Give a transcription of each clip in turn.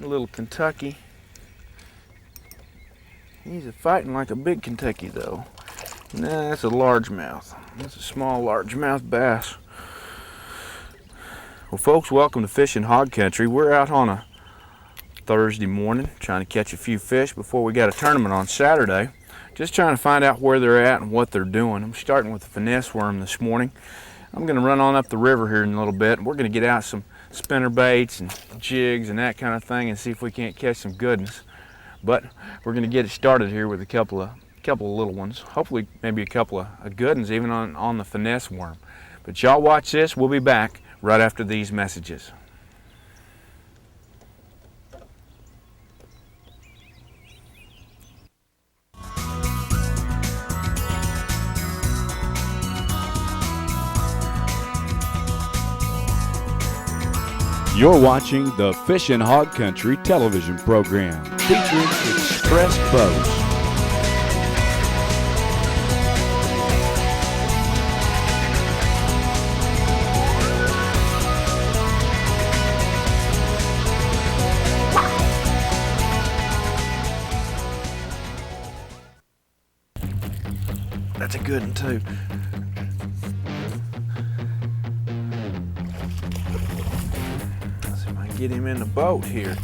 little Kentucky. He's fighting like a big Kentucky though. Nah, that's a largemouth. That's a small largemouth bass. Well, folks, welcome to Fishing Hog Country. We're out on a Thursday morning trying to catch a few fish before we got a tournament on Saturday. Just trying to find out where they're at and what they're doing. I'm starting with the finesse worm this morning. I'm going to run on up the river here in a little bit. We're going to get out some spinner baits and jigs and that kind of thing and see if we can't catch some goodness. But we're going to get it started here with a couple of little ones. Hopefully maybe a couple of good ones even on the finesse worm. But y'all watch this. We'll be back right after these messages. You're watching the Fishing Hog Country television program featuring Express Boats. That's a good one too. Get him in the boat here.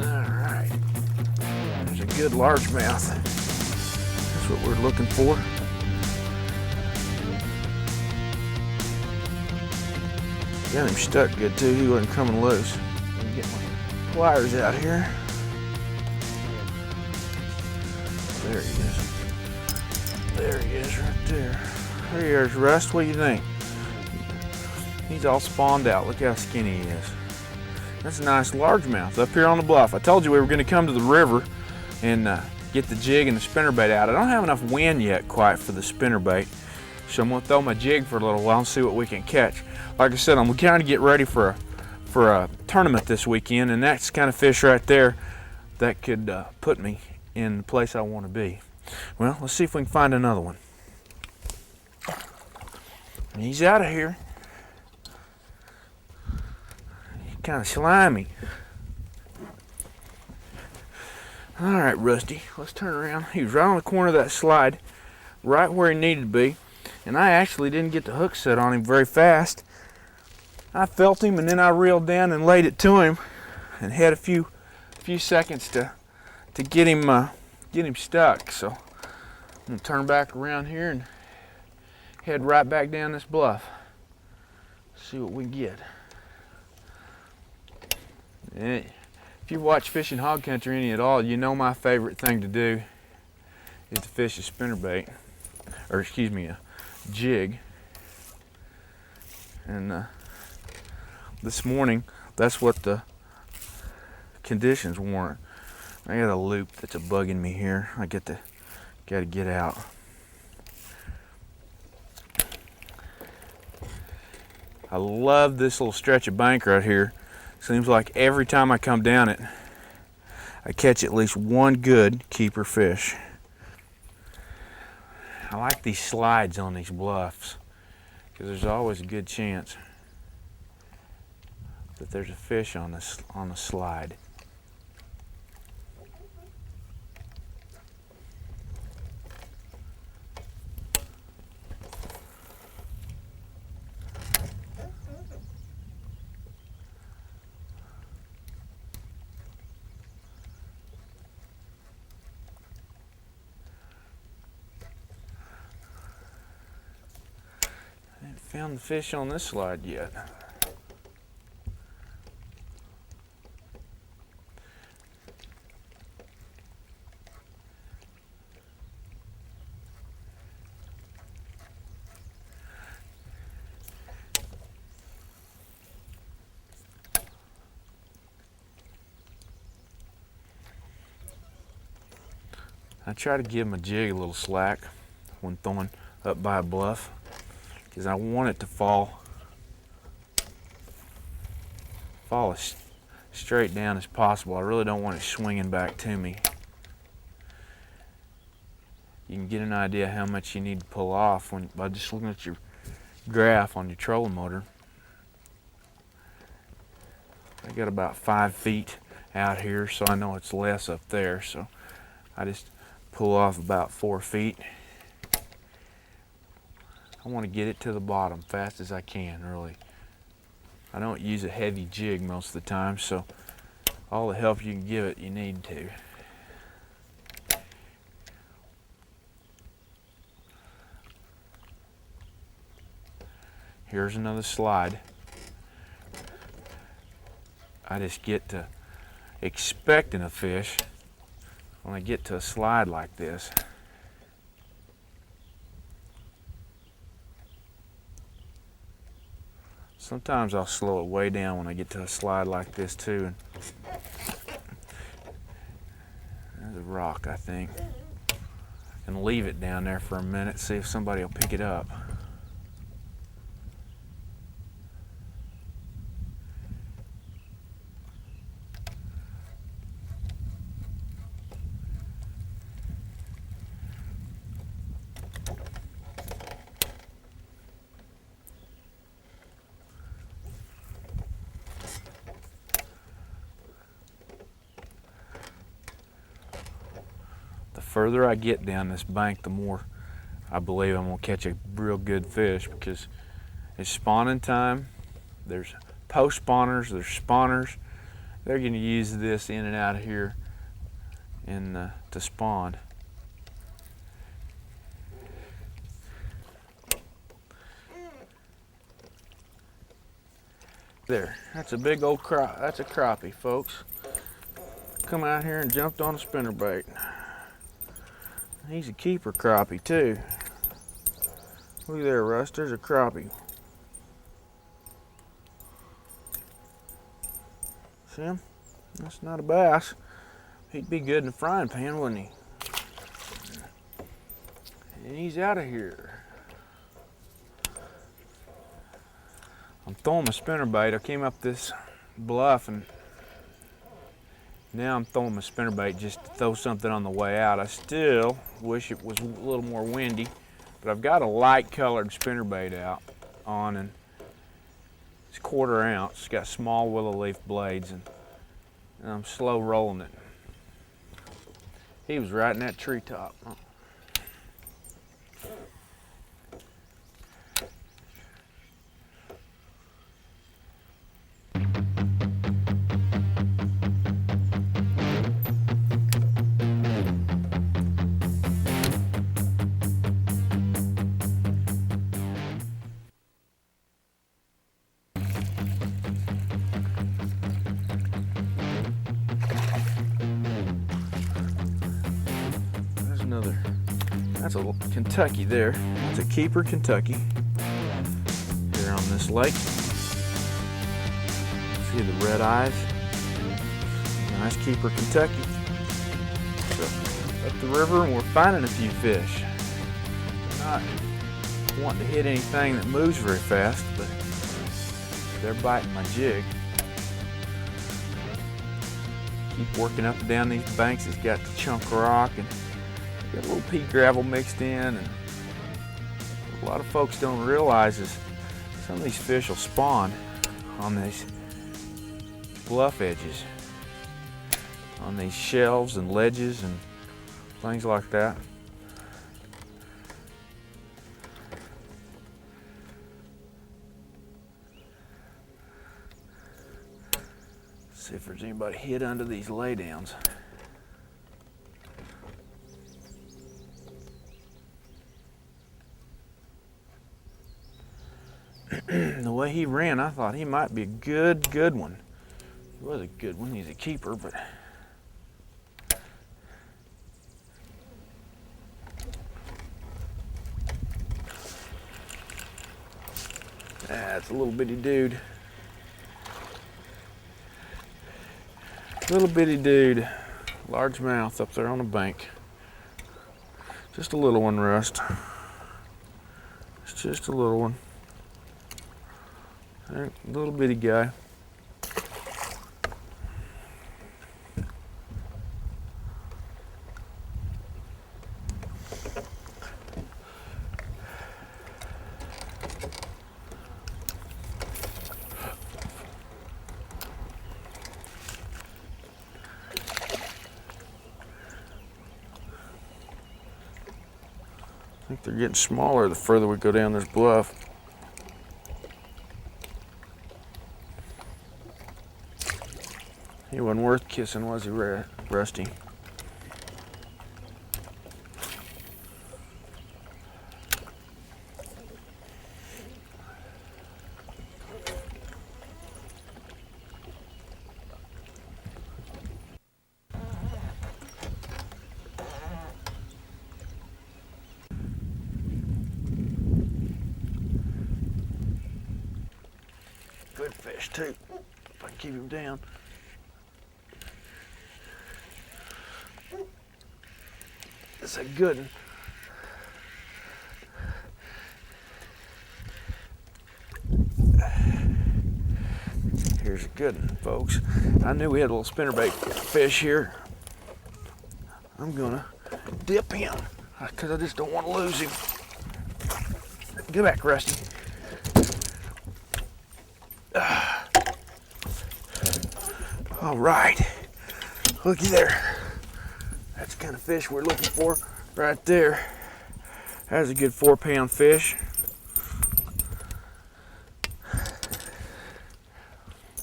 Alright. There's a good largemouth. That's what we're looking for. Got him stuck good too. He wasn't coming loose. Let me get my pliers out here. There he is. There he is right there. There's Rust. What do you think? He's all spawned out. Look how skinny he is. That's a nice largemouth up here on the bluff. I told you we were going to come to the river and get the jig and the spinnerbait out. I don't have enough wind yet quite for the spinnerbait, so I'm going to throw my jig for a little while and see what we can catch. Like I said, I'm trying to get ready for a tournament this weekend, and that's the kind of fish right there that could put me in the place I want to be. Well, let's see if we can find another one. He's out of here. Kind of slimy. All right, Rusty, let's turn around. He was right on the corner of that slide, right where he needed to be, and I actually didn't get the hook set on him very fast. I felt him, and then I reeled down and laid it to him, and had a few seconds to get him stuck. So I'm gonna turn back around here and head right back down this bluff. See what we get. If you watch Fishing Hog Country any at all, you know my favorite thing to do is to fish a spinnerbait, or excuse me, a jig. And this morning, that's what the conditions warrant. I got a loop that's bugging me here. I got to get out. I love this little stretch of bank right here. Seems like every time I come down it, I catch at least one good keeper fish. I like these slides on these bluffs because there's always a good chance that there's a fish on the slide. Found the fish on this slide yet. I try to give my jig a little slack when throwing up by a bluff, because I want it to fall as straight down as possible. I really don't want it swinging back to me. You can get an idea how much you need to pull off by just looking at your graph on your trolling motor. I got about 5 feet out here, so I know it's less up there, so I just pull off about 4 feet. I want to get it to the bottom fast as I can, really. I don't use a heavy jig most of the time, so all the help you can give it, you need to. Here's another slide. I just get to expecting a fish when I get to a slide like this. Sometimes I'll slow it way down when I get to a slide like this too. There's a rock, I think. And leave it down there for a minute, see if somebody will pick it up. The further I get down this bank, the more I believe I'm gonna catch a real good fish, because it's spawning time. There's post spawners, there's spawners. They're gonna use this in and out of here to spawn. There, that's a big old that's a crappie, folks. Come out here and jumped on a spinnerbait. He's a keeper crappie too. Look there, Russ, there's a crappie. See him? That's not a bass. He'd be good in a frying pan, wouldn't he? And he's out of here. I'm throwing my spinnerbait. I came up this bluff and now I'm throwing my spinnerbait just to throw something on the way out. I still wish it was a little more windy, but I've got a light colored spinnerbait out on, and it's 1/4 ounce. It's got small willow leaf blades, and I'm slow rolling it. He was right in that treetop. That's a Kentucky there. That's a keeper Kentucky here on this lake. See the red eyes? Nice keeper Kentucky. So up the river and we're finding a few fish. We're not wanting to hit anything that moves very fast, but they're biting my jig. Keep working up and down these banks. It's got the chunk rock and got a little pea gravel mixed in, and a lot of folks don't realize is some of these fish will spawn on these bluff edges, on these shelves and ledges and things like that. See if there's anybody hid under these laydowns. The way he ran, I thought he might be a good one. He was a good one. He's a keeper, but that's a little bitty dude. Little bitty dude, large mouth up there on the bank. Just a little one, Rust. It's just a little one. Little bitty guy. think they're getting smaller the further we go down this bluff. He wasn't worth kissing, was he, Rusty? Good fish too, if I can keep him down. It's a good one. Here's a good one, folks. I knew we had a little spinnerbait fish here. I'm gonna dip him because I just don't want to lose him. Get back, Rusty. All right, looky there. That's the kind of fish we're looking for right there. That's a good 4-pound fish.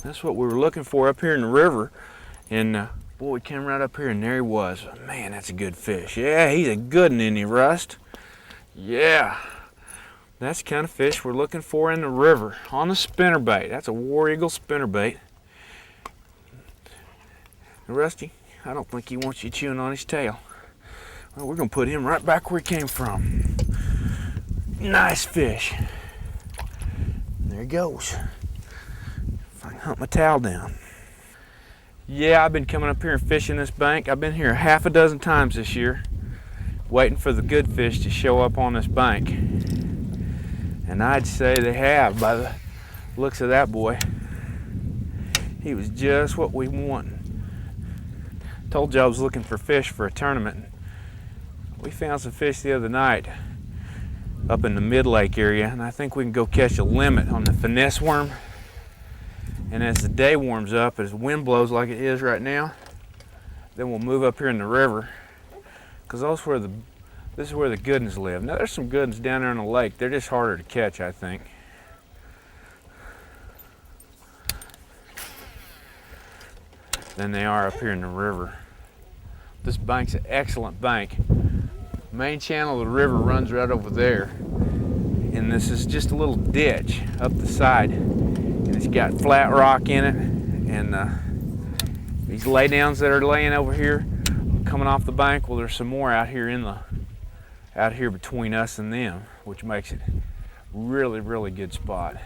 That's what we were looking for up here in the river. And boy, we came right up here and there he was. Man, that's a good fish. Yeah, he's a good one, isn't he, Rust? Yeah. That's the kind of fish we're looking for in the river on the spinnerbait. That's a War Eagle spinnerbait. Rusty, I don't think he wants you chewing on his tail. Well, we're gonna put him right back where he came from. Nice fish. There he goes. If I can hunt my towel down. Yeah, I've been coming up here and fishing this bank. I've been here half a dozen times this year, waiting for the good fish to show up on this bank. And I'd say they have by the looks of that boy. He was just what we wanted. Told you I was looking for fish for a tournament. We found some fish the other night up in the mid-lake area, and I think we can go catch a limit on the finesse worm. And as the day warms up, as the wind blows like it is right now, then we'll move up here in the river, because this is where the good ones live. Now there's some good ones down there in the lake. They're just harder to catch, I think. Than they are up here in the river. This bank's an excellent bank. Main channel of the river runs right over there. And this is just a little ditch up the side. And it's got flat rock in it. And these laydowns that are laying over here, coming off the bank, well, there's some more out here between us and them, which makes it really, really good spot.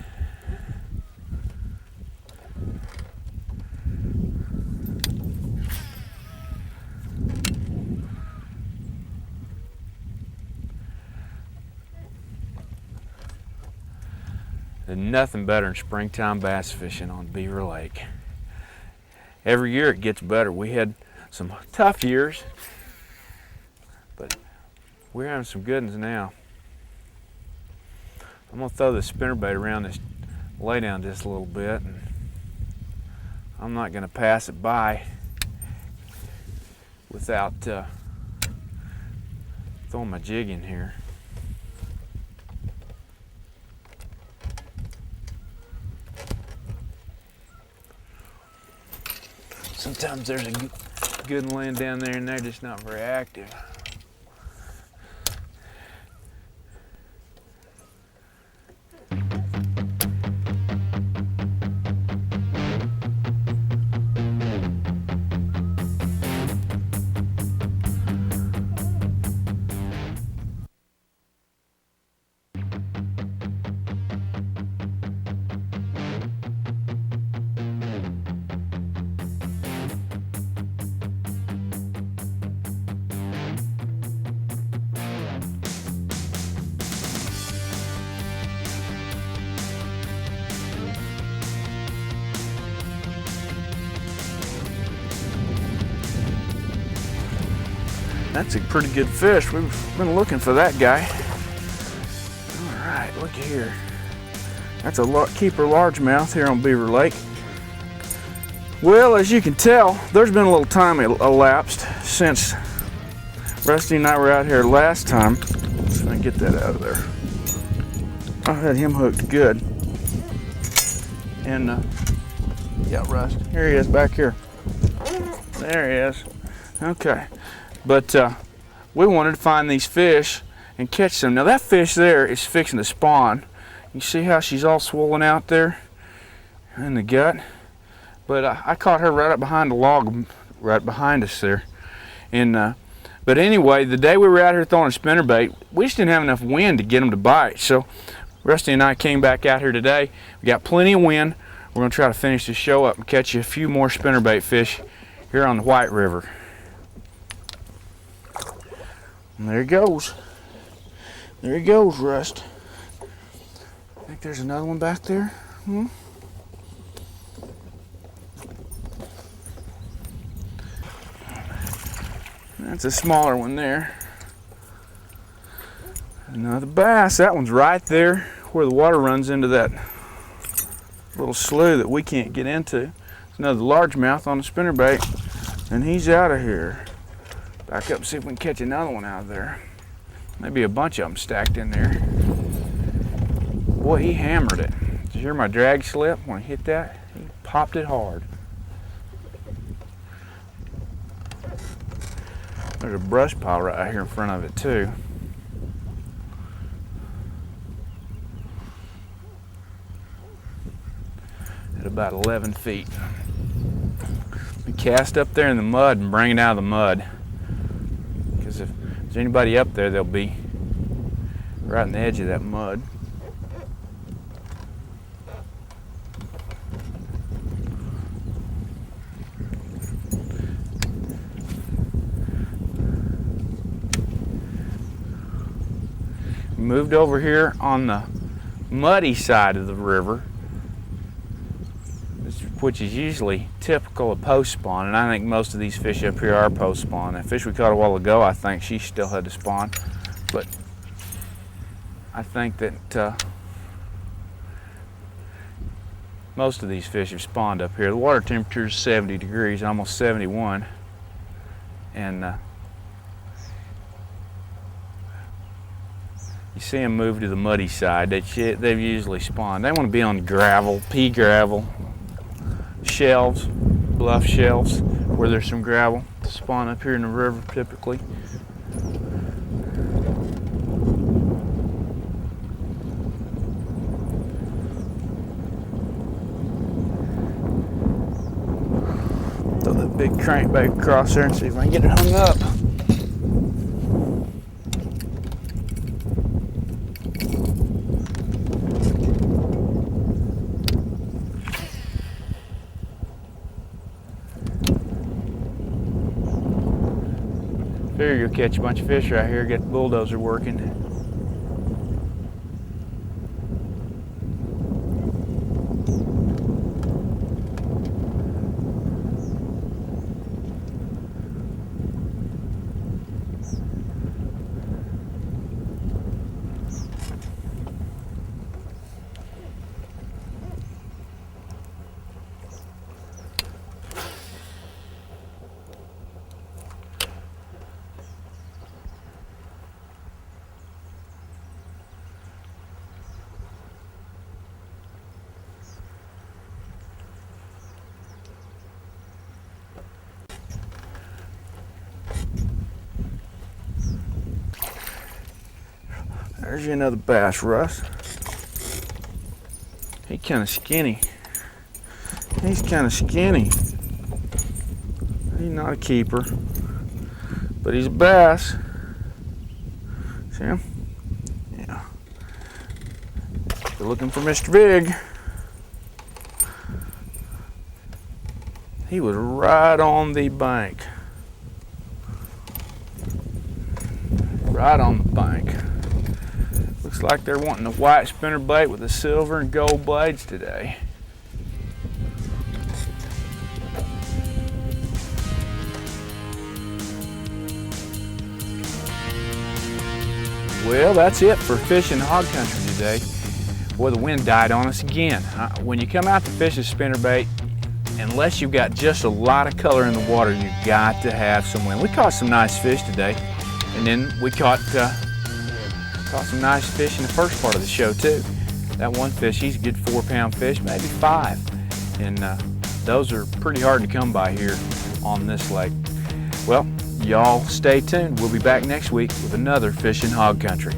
There's nothing better than springtime bass fishing on Beaver Lake. Every year it gets better. We had some tough years, but we're having some good ones now. I'm gonna throw the spinnerbait around this laydown just a little bit, and I'm not gonna pass it by without throwing my jig in here. Sometimes there's a good one laying down there and they're just not very active. That's a pretty good fish. We've been looking for that guy. All right, look here. That's a keeper largemouth here on Beaver Lake. Well, as you can tell, there's been a little time elapsed since Rusty and I were out here last time. So I can get that out of there. I had him hooked good. And yeah, Rust. Here he is back here. There he is. Okay. But we wanted to find these fish and catch them. Now that fish there is fixing to spawn. You see how she's all swollen out there in the gut? But I caught her right up behind the log, right behind us there. And but anyway, the day we were out here throwing a spinnerbait, we just didn't have enough wind to get them to bite. So Rusty and I came back out here today. We got plenty of wind. We're going to try to finish this show up and catch you a few more spinnerbait fish here on the White River. And there he goes. There he goes, Rust. I think there's another one back there. That's a smaller one there. Another bass. That one's right there where the water runs into that little slough that we can't get into. There's another largemouth on the spinnerbait, and he's out of here. Back up and see if we can catch another one out of there. Maybe a bunch of them stacked in there. Boy, he hammered it. Did you hear my drag slip when I hit that? He popped it hard. There's a brush pile right here in front of it too. At about 11 feet. We cast up there in the mud and bring it out of the mud. Because if there's anybody up there, they'll be right on the edge of that mud. Moved over here on the muddy side of the river, which is usually typical of post spawn, and I think most of these fish up here are post spawn. That fish we caught a while ago, I think she still had to spawn, but I think that most of these fish have spawned up here. The water temperature is 70 degrees, almost 71, and you see them move to the muddy side. They've usually spawned. They want to be on gravel, pea gravel, shelves, bluff shelves, where there's some gravel to spawn up here in the river typically. Throw that big crankbait across there and see if I can get it hung up. Figure you'll catch a bunch of fish right here, get the bulldozer working. There's you another bass, Russ. He's kind of skinny. He's kind of skinny. He's not a keeper, but he's a bass. See him? Yeah. You're looking for Mr. Big. He was right on the bank. Right on the bank. Looks like they're wanting a white spinnerbait with the silver and gold blades today. Well, that's it for fishing hog country today. Boy, the wind died on us again. When you come out to fish a spinnerbait, unless you've got just a lot of color in the water, you've got to have some wind. We caught some nice fish today, and then we caught Caught some nice fish in the first part of the show too. That one fish, he's a good 4-pound fish, maybe 5. And those are pretty hard to come by here on this lake. Well, y'all stay tuned. We'll be back next week with another Fishing Hog Country.